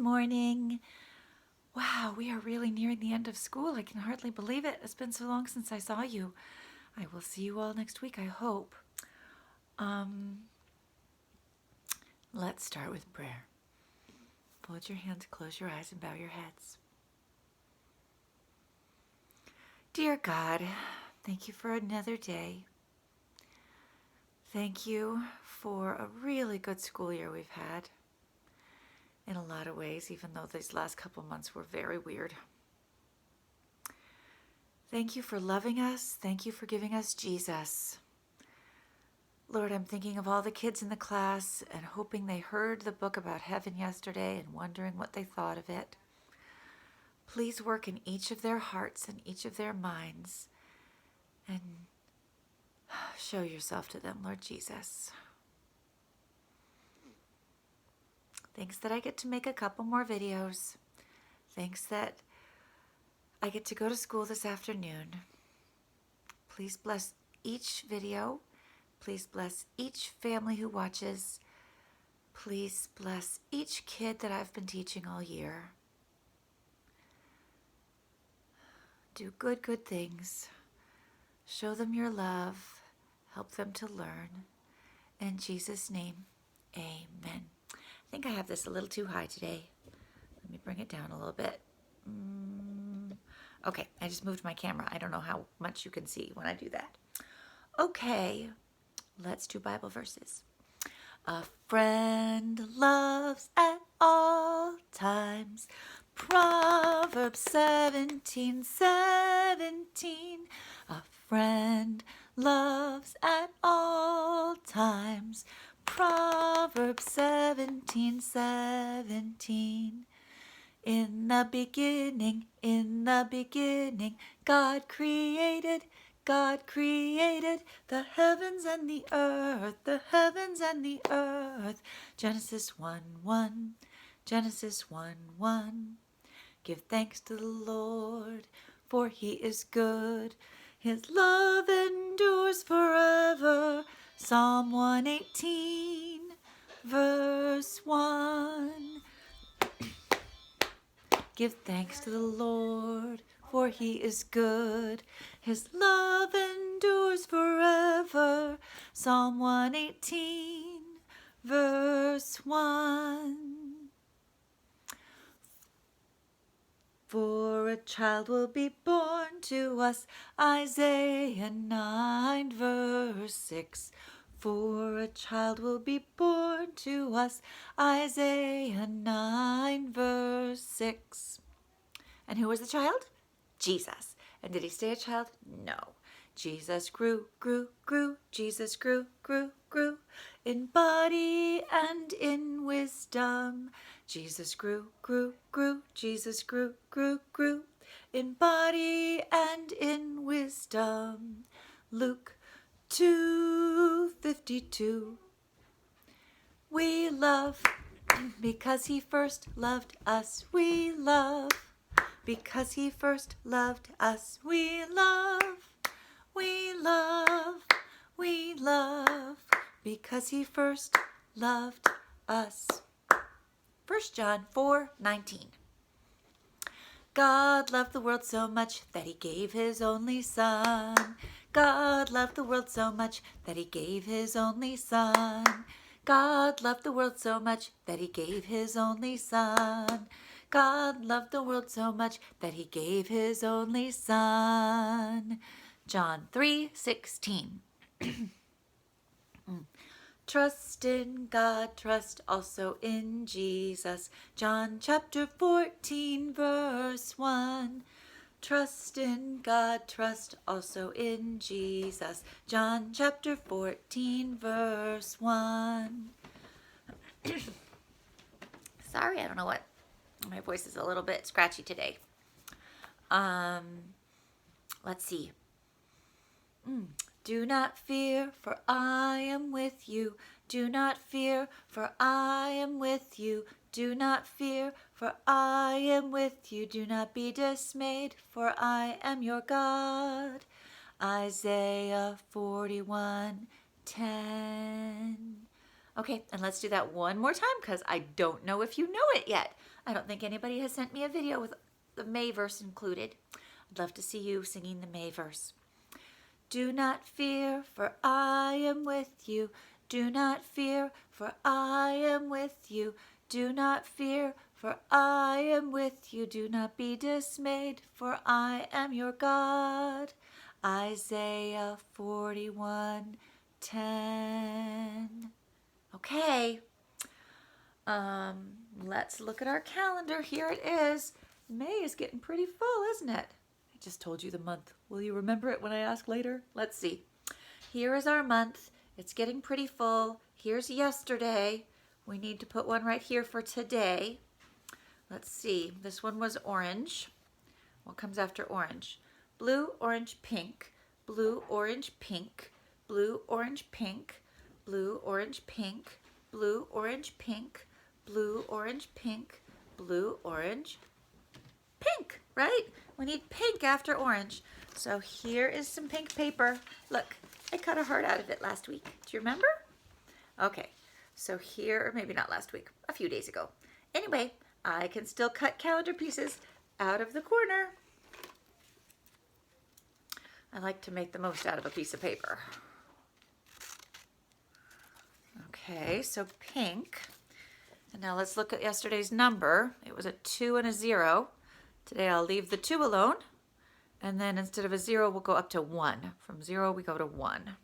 morning. Wow, we are really nearing the end of school. I can hardly believe it. It's been so long since I saw you. I will see you all next week, I hope. Let's start with prayer. Fold your hands, close your eyes, and bow your heads. Dear God, thank you for another day. Thank you for a really good school year we've had. In a lot of ways, even though these last couple months were very weird. Thank you for loving us. Thank you for giving us Jesus. Lord, I'm thinking of all the kids in the class and hoping they heard the book about heaven yesterday and wondering what they thought of it. Please work in each of their hearts and each of their minds and show yourself to them, Lord Jesus. Thanks that I get to make a couple more videos. Thanks that I get to go to school this afternoon. Please bless each video. Please bless each family who watches. Please bless each kid that I've been teaching all year. Do good things. Show them your love. Help them to learn. In Jesus' name, amen. I think I have this a little too high today. Let me bring it down a little bit. Okay, I just moved my camera. I don't know how much you can see when I do that. Okay, let's do Bible verses. A friend loves at all times. Proverbs 17:17. A friend loves at all times. Proverbs 17:17. In the beginning, God created the heavens and the earth, Genesis 1:1, Genesis 1:1. Give thanks to the Lord, for he is good. His love endures forever. Psalm 118, verse 1. Give thanks to the Lord, for he is good. His love endures forever. Psalm 118, verse 1. For a child will be born to us, Isaiah 9, verse 6. For a child will be born to us, Isaiah 9, verse 6. And who was the child? Jesus. And did he stay a child? No. Jesus grew. Jesus grew. In body and in wisdom. Jesus grew. Jesus grew. In body and in wisdom. Luke 2:52. We love because he first loved us. We love because he first loved us. We love because he first loved us. 1 John 4:19. God loved the world so much that he gave his only son. God loved the world so much that he gave his only son. God loved the world so much that he gave his only son. God loved the world so much that he gave his only son. John 3:16. Trust in God, trust also in Jesus. John chapter 14, verse 1. Trust in God, trust also in Jesus. John chapter 14, verse 1. Sorry, I don't know what. My voice is a little bit scratchy today. Let's see. Do not fear, for I am with you. Do not fear, for I am with you. Do not fear, for I am with you. Do not be dismayed, for I am your God. Isaiah 41:10. Okay, and let's do that one more time because I don't know if you know it yet. I don't think anybody has sent me a video with the May verse included. I'd love to see you singing the May verse. Do not fear, for I am with you. Do not fear, for I am with you. Do not fear, for I am with you. Do not be dismayed, for I am your God. Isaiah 41:10. Okay, let's look at our calendar. Here it is. May is getting pretty full, isn't it? I just told you the month. Will you remember it when I ask later? Let's see. Here is our month. It's getting pretty full. Here's yesterday. We need to put one right here for today. Let's see. This one was orange. What comes after orange? Blue, orange, pink. Blue, orange, pink. Blue, orange, pink. Blue, orange, pink. Blue, orange, pink. Blue, orange, pink. Blue, orange, pink, right? We need pink after orange. So here is some pink paper. Look, I cut a heart out of it last week. Do you remember? Okay, so here, or maybe not last week, a few days ago. Anyway, I can still cut calendar pieces out of the corner. I like to make the most out of a piece of paper. Okay, so pink. And now let's look at yesterday's number. It was a 2 and a 0. Today I'll leave the 2 alone. And then instead of a 0, we'll go up to 1. From 0, we go to 1.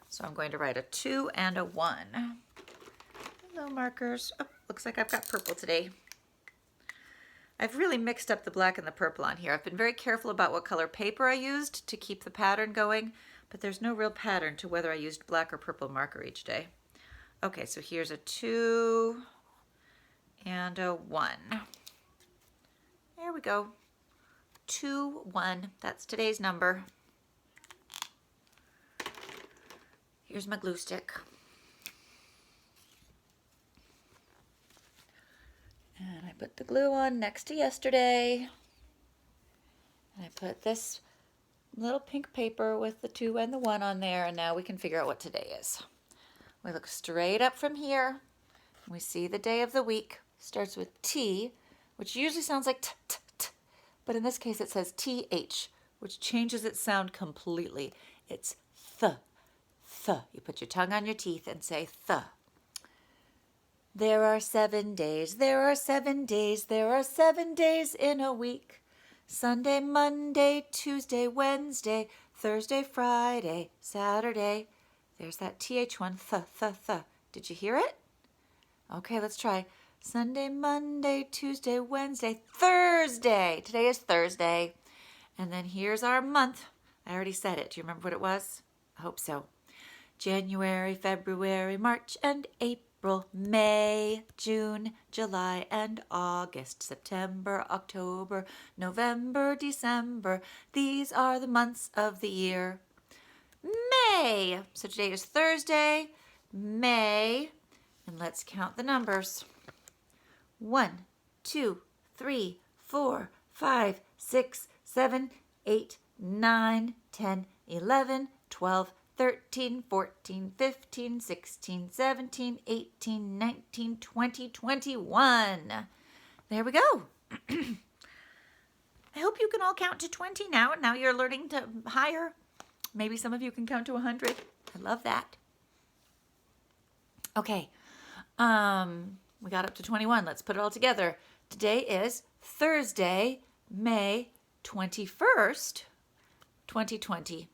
So I'm going to write a 2 and a 1. Hello, markers. Oh, looks like I've got purple today. I've really mixed up the black and the purple on here. I've been very careful about what color paper I used to keep the pattern going, but there's no real pattern to whether I used black or purple marker each day. Okay, so here's a 2 and a 1. There we go. 2, 1. That's today's number. Here's my glue stick. And I put the glue on next to yesterday. And I put this little pink paper with the 2 and the 1 on there, and now we can figure out what today is. We look straight up from here. We see the day of the week. Starts with T, which usually sounds like t, t, t, but in this case it says TH, which changes its sound completely. It's th, th. You put your tongue on your teeth and say th. There are 7 days, there are 7 days, there are 7 days in a week. Sunday, Monday, Tuesday, Wednesday, Thursday, Friday, Saturday. There's that TH one, th, th, th. Did you hear it? Okay, let's try. Sunday, Monday, Tuesday, Wednesday, Thursday. Today is Thursday. And then here's our month. I already said it. Do you remember what it was? I hope so. January, February, March, and April, May, June, July, and August, September, October, November, December. These are the months of the year. May. So today is Thursday, May, and let's count the numbers. 1, 2, 3, 4, 5, 6, 7, 8, 9, 10, 11, 12, 13, 14, 15, 16, 17, 18, 19, 20, 21. There we go. I hope you can all count to 20 now. Now you're learning to higher. Maybe some of you can count to 100. I love that. Okay. We got up to 21. Let's put it all together. Today is Thursday, May 21st, 2020.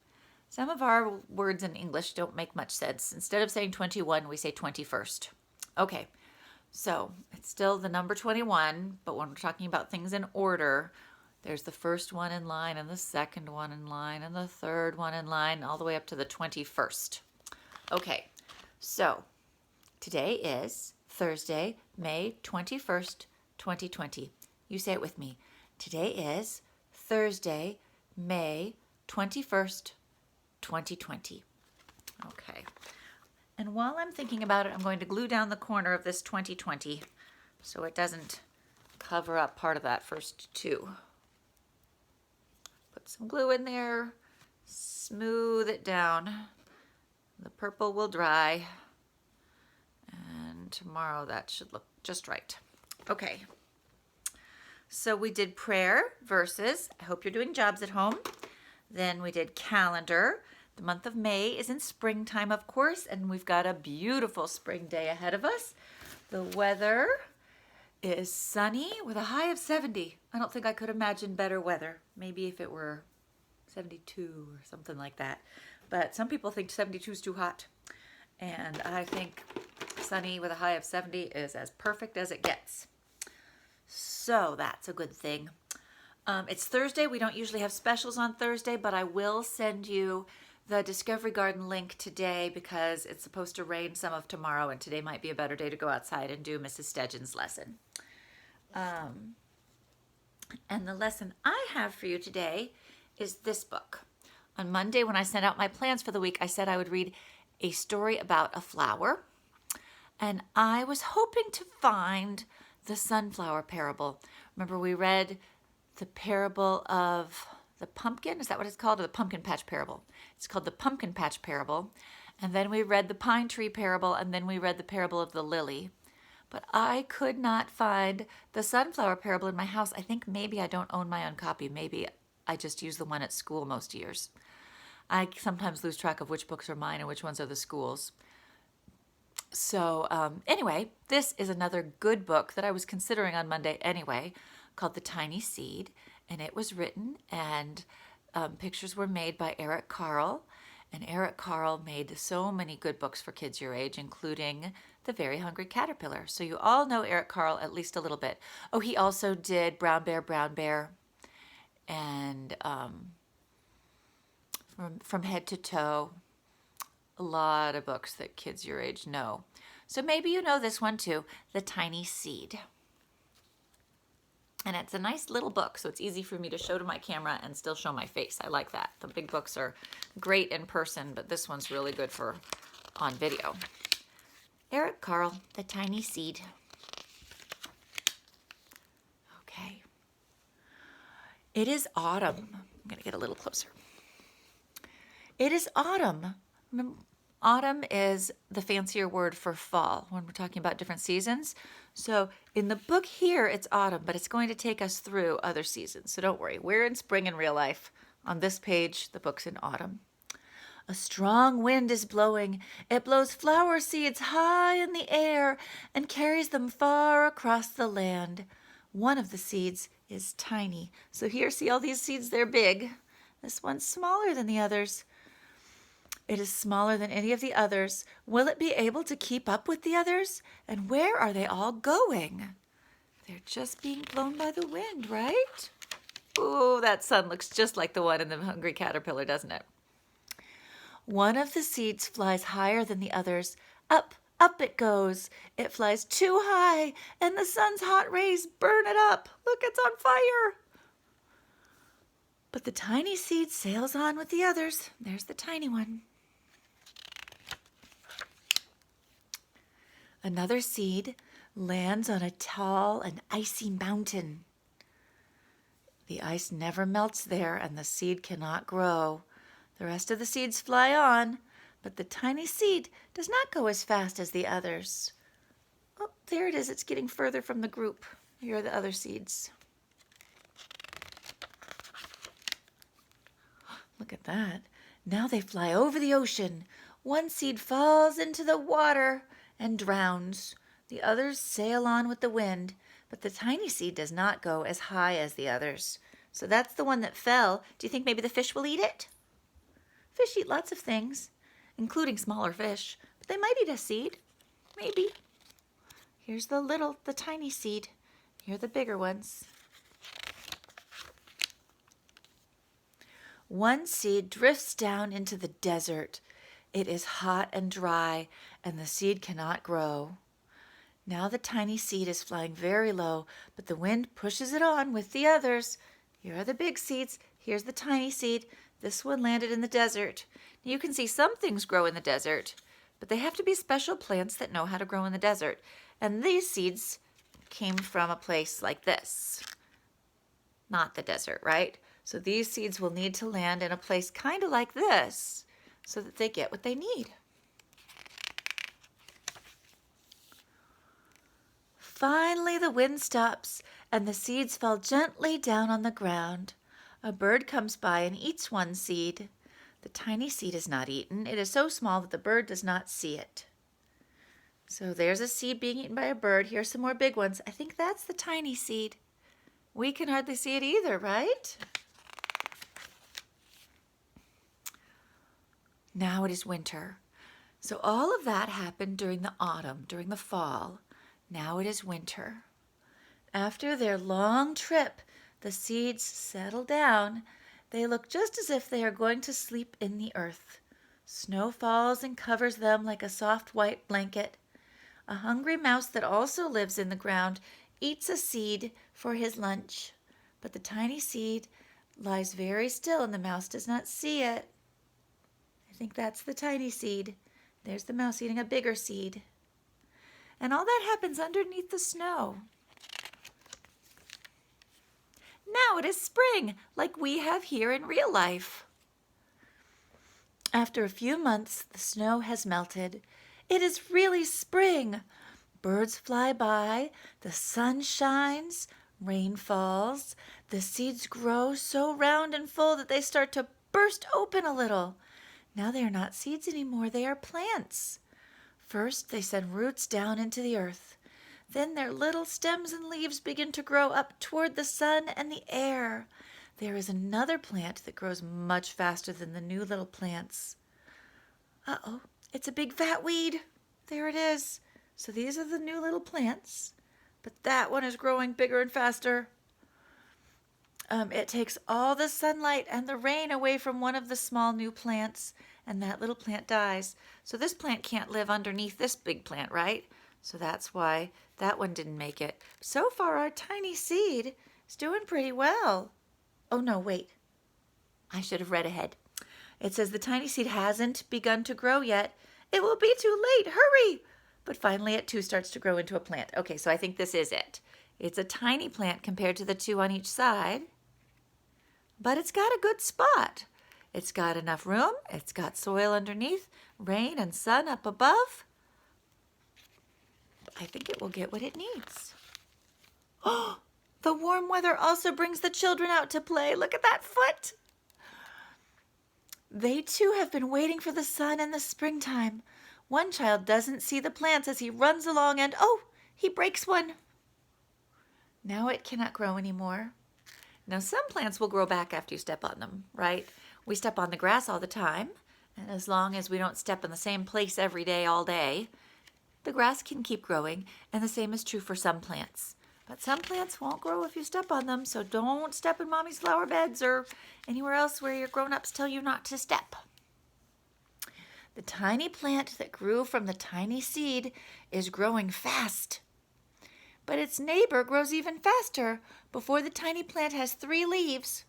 Some of our words in English don't make much sense. Instead of saying 21, we say 21st. Okay, so it's still the number 21, but when we're talking about things in order, there's the first one in line and the second one in line and the third one in line all the way up to the 21st. Okay, so today is Thursday, May 21st, 2020. You say it with me. Today is Thursday, May 21st, 2020. Okay. And while I'm thinking about it, I'm going to glue down the corner of this 2020 so it doesn't cover up part of that first 2. Put some glue in there, smooth it down. The purple will dry. and tomorrow that should look just right. Okay. So we did prayer, verses. I hope you're doing jobs at home. Then we did calendar. The month of May is in springtime, of course, and we've got a beautiful spring day ahead of us. The weather is sunny with a high of 70. I don't think I could imagine better weather. Maybe if it were 72 or something like that. But some people think 72 is too hot. And I think sunny with a high of 70 is as perfect as it gets. So that's a good thing. It's Thursday. We don't usually have specials on Thursday, but I will send you the Discovery Garden link today because it's supposed to rain some of tomorrow, and today might be a better day to go outside and do Mrs. Stegen's lesson. And the lesson I have for you today is this book. On Monday, when I sent out my plans for the week, I said I would read a story about a flower, and I was hoping to find the sunflower parable. Remember, we read the parable of the pumpkin. Is that what it's called? Or the pumpkin patch parable? It's called the pumpkin patch parable. And then we read the pine tree parable, and then we read the parable of the lily. But I could not find the sunflower parable in my house. I think maybe I don't own my own copy. Maybe I just use the one at school most years. I sometimes lose track of which books are mine and which ones are the school's. So anyway, this is another good book that I was considering on Monday anyway, called The Tiny Seed. And it was written and pictures were made by Eric Carle. And Eric Carle made so many good books for kids your age, including The Very Hungry Caterpillar. So you all know Eric Carle at least a little bit. Oh, he also did Brown Bear, and From Head to Toe. A lot of books that kids your age know. So maybe you know this one too, The Tiny Seed. And it's a nice little book, so it's easy for me to show to my camera and still show my face. I like that. The big books are great in person, but this one's really good for on video. Eric Carle, The Tiny Seed. Okay. It is autumn. I'm going to get a little closer. It is autumn. Autumn is the fancier word for fall when we're talking about different seasons. So in the book here, it's autumn, but it's going to take us through other seasons. So don't worry, we're in spring in real life. On this page, the book's in autumn. A strong wind is blowing. It blows flower seeds high in the air and carries them far across the land. One of the seeds is tiny. So here, see all these seeds? They're big. This one's smaller than the others. It is smaller than any of the others. Will it be able to keep up with the others? And where are they all going? They're just being blown by the wind, right? Oh, that sun looks just like the one in the Hungry Caterpillar, doesn't it? One of the seeds flies higher than the others. Up, up it goes. It flies too high, and the sun's hot rays burn it up. Look, it's on fire. But the tiny seed sails on with the others. There's the tiny one. Another seed lands on a tall and icy mountain. The ice never melts there, and the seed cannot grow. The rest of the seeds fly on, but the tiny seed does not go as fast as the others. Oh, there it is. It's getting further from the group. Here are the other seeds. Look at that. Now they fly over the ocean. One seed falls into the water and drowns. The others sail on with the wind, but the tiny seed does not go as high as the others. So that's the one that fell. Do you think maybe the fish will eat it? Fish eat lots of things, including smaller fish, but they might eat a seed. Maybe. Here's the tiny seed. Here are the bigger ones. One seed drifts down into the desert. It is hot and dry, and the seed cannot grow. Now the tiny seed is flying very low, but the wind pushes it on with the others. Here are the big seeds. Here's the tiny seed. This one landed in the desert. Now you can see some things grow in the desert, but they have to be special plants that know how to grow in the desert. And these seeds came from a place like this. Not the desert, right? So these seeds will need to land in a place kind of like this so that they get what they need. Finally, the wind stops and the seeds fall gently down on the ground. A bird comes by and eats one seed. The tiny seed is not eaten. It is so small that the bird does not see it. So there's a seed being eaten by a bird. Here's some more big ones. I think that's the tiny seed. We can hardly see it either, right? Now it is winter. So all of that happened during the autumn, during the fall. Now it is winter. After their long trip, the seeds settle down. They look just as if they are going to sleep in the earth. Snow falls and covers them like a soft white blanket. A hungry mouse that also lives in the ground eats a seed for his lunch. But the tiny seed lies very still and the mouse does not see it. I think that's the tiny seed. There's the mouse eating a bigger seed. And all that happens underneath the snow. Now it is spring, like we have here in real life. After a few months, the snow has melted. It is really spring. Birds fly by, the sun shines, rain falls. The seeds grow so round and full that they start to burst open a little. Now they are not seeds anymore, they are plants. First, they send roots down into the earth. Then their little stems and leaves begin to grow up toward the sun and the air. There is another plant that grows much faster than the new little plants. Uh-oh, it's a big fat weed. There it is. So these are the new little plants, but that one is growing bigger and faster. It takes all the sunlight and the rain away from one of the small new plants, and that little plant dies. So this plant can't live underneath this big plant, right? So that's why that one didn't make it. So far, our tiny seed is doing pretty well. Oh, no, wait. I should have read ahead. It says the tiny seed hasn't begun to grow yet. It will be too late. Hurry! But finally, it too starts to grow into a plant. Okay, so I think this is it. It's a tiny plant compared to the two on each side, but it's got a good spot. It's got enough room. It's got soil underneath, rain and sun up above. I think it will get what it needs. Oh, the warm weather also brings the children out to play. Look at that foot. They too have been waiting for the sun and the springtime. One child doesn't see the plants as he runs along and, oh, he breaks one. Now it cannot grow anymore. Now some plants will grow back after you step on them, right? We step on the grass all the time, and as long as we don't step in the same place every day all day, the grass can keep growing, and the same is true for some plants. But some plants won't grow if you step on them, so don't step in mommy's flower beds or anywhere else where your grown-ups tell you not to step. The tiny plant that grew from the tiny seed is growing fast. But its neighbor grows even faster. Before the tiny plant has 3 leaves,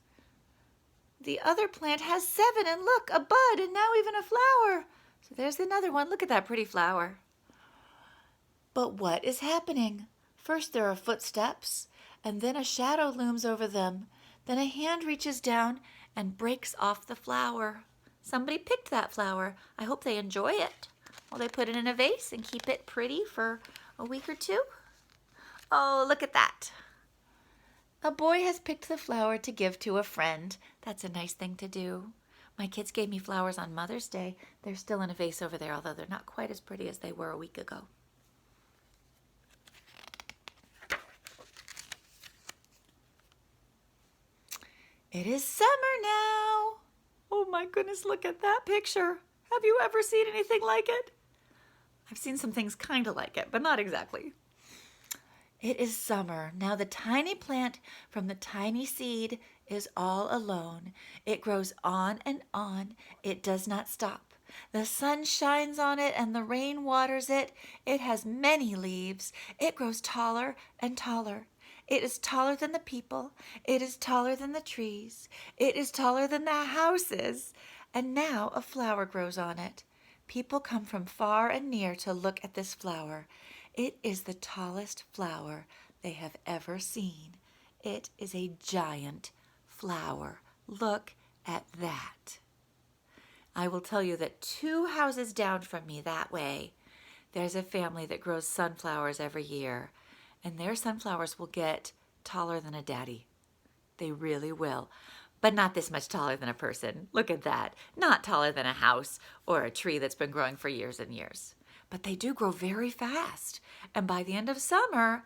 the other plant has 7, and look, a bud, and now even a flower. So there's another one. Look at that pretty flower. But what is happening? First there are footsteps, and then a shadow looms over them. Then a hand reaches down and breaks off the flower. Somebody picked that flower. I hope they enjoy it. Will they put it in a vase and keep it pretty for a week or 2? Oh, look at that. A boy has picked the flower to give to a friend. That's a nice thing to do. My kids gave me flowers on Mother's Day. They're still in a vase over there, although they're not quite as pretty as they were a week ago. It is summer now. Oh my goodness, look at that picture. Have you ever seen anything like it? I've seen some things kind of like it, but not exactly. It is summer. Now the tiny plant from the tiny seed is all alone. It grows on and on. It does not stop. The sun shines on it and the rain waters it. It has many leaves. It grows taller and taller. It is taller than the people. It is taller than the trees. It is taller than the houses. And now a flower grows on it. People come from far and near to look at this flower. It is the tallest flower they have ever seen. It is a giant flower. Look at that. I will tell you that 2 houses down from me that way, there's a family that grows sunflowers every year. and their sunflowers will get taller than a daddy. They really will. But not this much taller than a person. Look at that. Not taller than a house or a tree that's been growing for years and years. But they do grow very fast. And by the end of summer,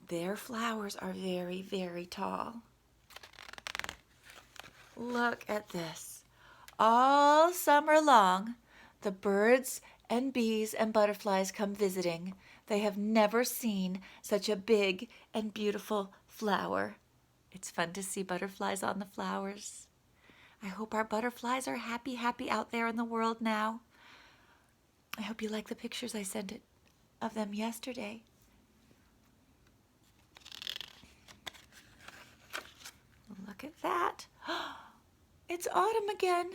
their flowers are very, very tall. Look at this. All summer long, the birds and bees and butterflies come visiting. They have never seen such a big and beautiful flower. It's fun to see butterflies on the flowers. I hope our butterflies are happy out there in the world now. I hope you like the pictures I sent of them yesterday. Look at that. It's autumn again.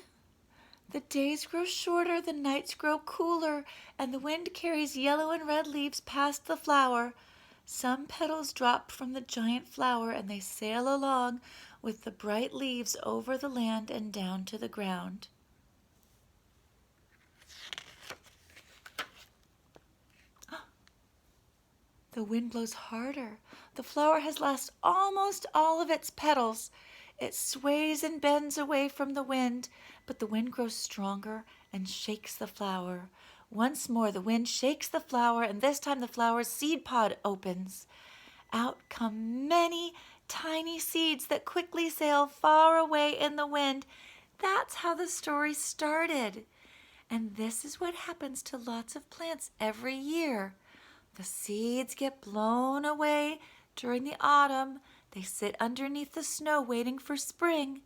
The days grow shorter, the nights grow cooler, and the wind carries yellow and red leaves past the flower. Some petals drop from the giant flower, and they sail along with the bright leaves over the land and down to the ground. The wind blows harder. The flower has lost almost all of its petals. It sways and bends away from the wind, but the wind grows stronger and shakes the flower. Once more, the wind shakes the flower, and this time the flower's seed pod opens. Out come many tiny seeds that quickly sail far away in the wind. That's how the story started. And this is what happens to lots of plants every year. The seeds get blown away during the autumn. They sit underneath the snow waiting for spring.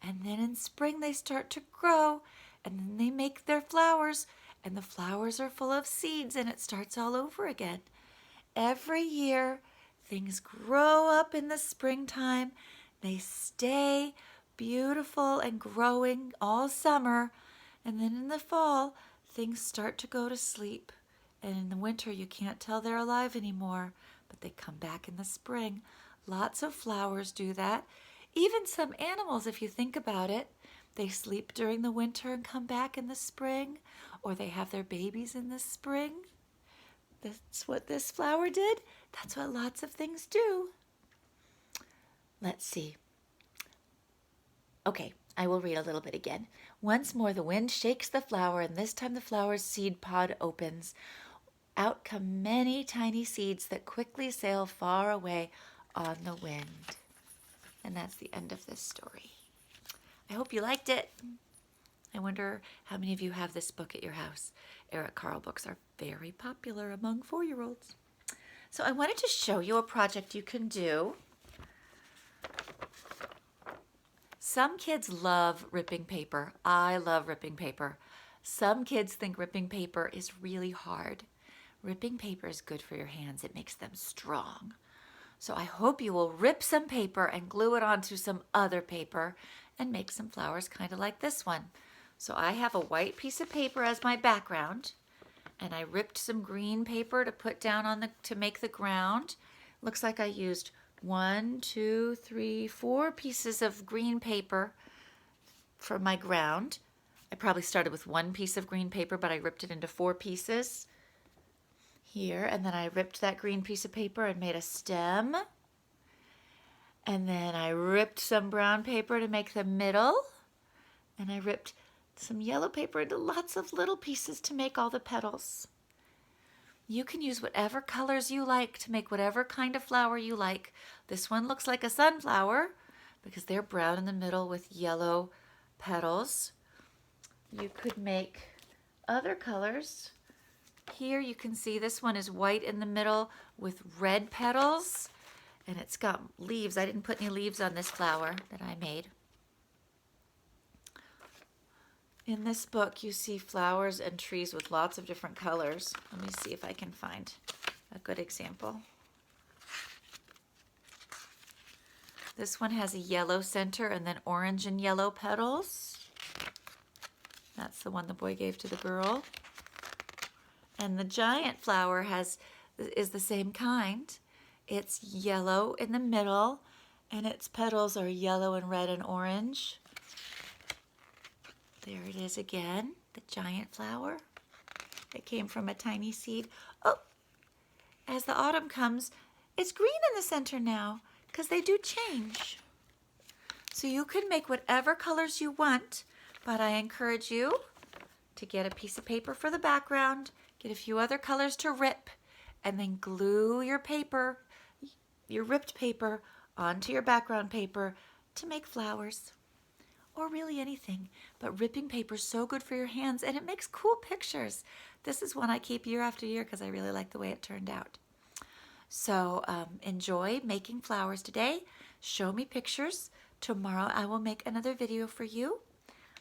And then in spring they start to grow, and then they make their flowers, and the flowers are full of seeds, and it starts all over again. Every year things grow up in the springtime. They stay beautiful and growing all summer, and then in the fall things start to go to sleep. And in the winter, you can't tell they're alive anymore, but they come back in the spring. Lots of flowers do that. Even some animals, if you think about it, they sleep during the winter and come back in the spring, or they have their babies in the spring. That's what this flower did. That's what lots of things do. Let's see. Okay, I will read a little bit again. Once more, the wind shakes the flower, and this time the flower's seed pod opens. Out come many tiny seeds that quickly sail far away on the wind. And that's the end of this story. I hope you liked it. I wonder how many of you have this book at your house. Eric Carle books are very popular among 4-year-olds. So I wanted to show you a project you can do. Some kids love ripping paper. I love ripping paper. Some kids think ripping paper is really hard. Ripping paper is good for your hands. It makes them strong. So I hope you will rip some paper and glue it onto some other paper and make some flowers kind of like this one. So I have a white piece of paper as my background, and I ripped some green paper to put down to make the ground. Looks like I used 1, 2, 3, 4 pieces of green paper for my ground. I probably started with 1 piece of green paper, but I ripped it into 4 pieces here, and then I ripped that green piece of paper and made a stem, and then I ripped some brown paper to make the middle, and I ripped some yellow paper into lots of little pieces to make all the petals. You can use whatever colors you like to make whatever kind of flower you like. This one looks like a sunflower because they're brown in the middle with yellow petals. You could make other colors. Here you can see this one is white in the middle with red petals, and it's got leaves. I didn't put any leaves on this flower that I made. In this book, you see flowers and trees with lots of different colors. Let me see if I can find a good example. This one has a yellow center and then orange and yellow petals. That's the one the boy gave to the girl. And the giant flower is the same kind. It's yellow in the middle, and its petals are yellow and red and orange. There it is again, the giant flower. It came from a tiny seed. Oh, as the autumn comes, It's green in the center now because they do change. So you can make whatever colors you want, but I encourage you to get a piece of paper for the background, get a few other colors to rip, and then glue your paper, your ripped paper, onto your background paper to make flowers. Or really anything, but ripping paper is so good for your hands and it makes cool pictures. This is one I keep year after year because I really like the way it turned out. So enjoy making flowers today. Show me pictures. Tomorrow I will make another video for you.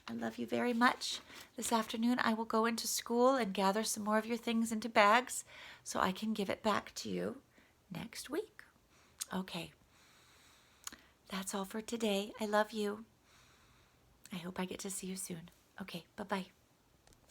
I love you very much. This afternoon I will go into school and gather some more of your things into bags so I can give it back to you next week. Okay, that's all for today. I love you. I hope I get to see you soon. Okay, bye-bye.